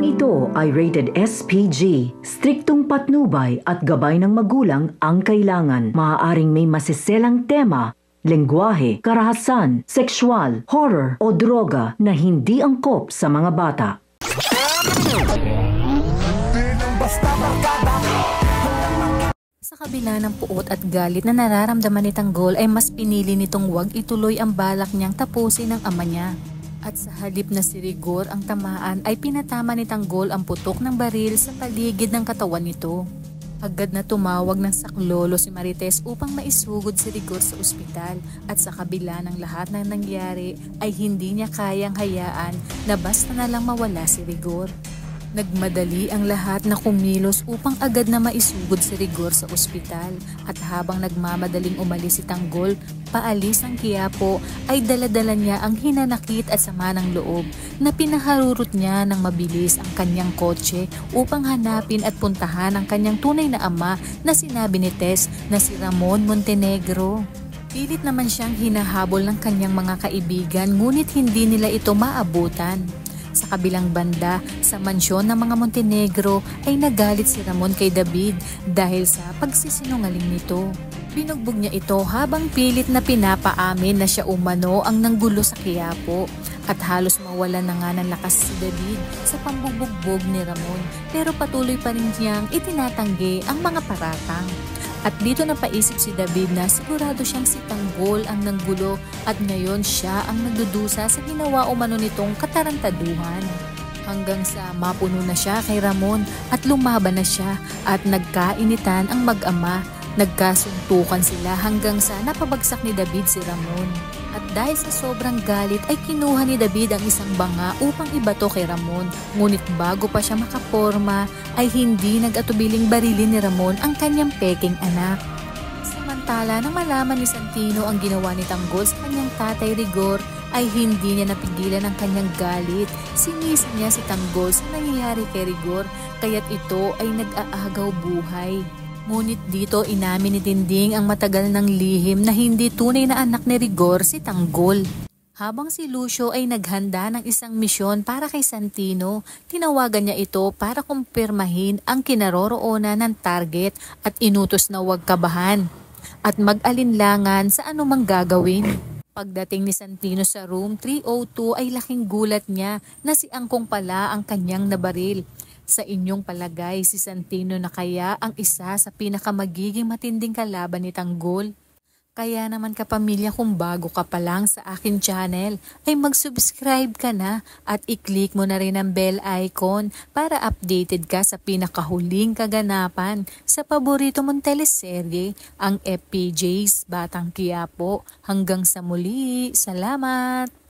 Programang ito ay rated SPG. Striktong patnubay at gabay ng magulang ang kailangan. Maaaring may masiselang tema, lengguwahe, karahasan, sexual, horror o droga na hindi angkop sa mga bata. Sa kabila ng puot at galit na nararamdaman ni Tanggol ay mas pinili nitong wag ituloy ang balak niyang tapusin ng ama niya. At sa halip na si Rigor ang tamaan ay pinatama ni Tanggol ang putok ng baril sa paligid ng katawan nito. Agad na tumawag ng saklolo si Marites upang maisugod si Rigor sa ospital at sa kabila ng lahat ng nangyari ay hindi niya kayang hayaan na basta na lang mawala si Rigor. Nagmadali ang lahat na kumilos upang agad na maisugod si Rigor sa ospital at habang nagmamadaling umalis si Tanggol paalis ng Quiapo ay daladala niya ang hinanakit at sama ng loob na pinaharurot niya ng mabilis ang kanyang kotse upang hanapin at puntahan ang kanyang tunay na ama na sinabi ni Tess na si Ramon Montenegro. Pilit naman siyang hinahabol ng kanyang mga kaibigan ngunit hindi nila ito maabutan. Sa kabilang banda, sa mansyon ng mga Montenegro ay nagalit si Ramon kay David dahil sa pagsisinungaling nito. Binugbog niya ito habang pilit na pinapaamin na siya umano ang nanggulo sa Quiapo at halos mawala na nga ng lakas si David sa pambubugbog ni Ramon pero patuloy pa rin niyang itinatanggi ang mga paratang. At dito napaisip si David na sigurado siyang si Tanggol ang nanggulo at ngayon siya ang nagdudusa sa ginawa umano nitong katarantaduhan. Hanggang sa mapuno na siya kay Ramon at lumaban na siya at nagkainitan ang mag-ama. Nagkasuntukan sila hanggang sa napabagsak ni David si Ramon. At dahil sa sobrang galit ay kinuha ni David ang isang banga upang ibato kay Ramon. Ngunit bago pa siya makaporma ay hindi nag-atubiling barilin ni Ramon ang kanyang peking anak. Samantala nang malaman ni Santino ang ginawa ni Tanggol sa kanyang tatay Rigor ay hindi niya napigilan ang kanyang galit. Sinisi niya si Tanggol sa nangyayari kay Rigor kaya't ito ay nag-aagaw buhay. Ngunit dito inamin ni Dingding ang matagal ng lihim na hindi tunay na anak ni Rigor si Tanggol. Habang si Lucio ay naghanda ng isang misyon para kay Santino, tinawagan niya ito para kumpirmahin ang kinaroroonan ng target at inutos na huwag kabahan at mag-alinlangan sa anumang gagawin. Pagdating ni Santino sa room 302 ay laking gulat niya na si Angkong pala ang kanyang nabaril. Sa inyong palagay, si Santino na kaya ang isa sa pinakamagiging matinding kalaban ni Tanggol? Kaya naman kapamilya kung bago ka pa lang sa akin channel, ay mag-subscribe ka na at i-click mo na rin ang bell icon para updated ka sa pinakahuling kaganapan sa paborito mong teleserye, ang FPJ's Batang Quiapo. Hanggang sa muli, salamat!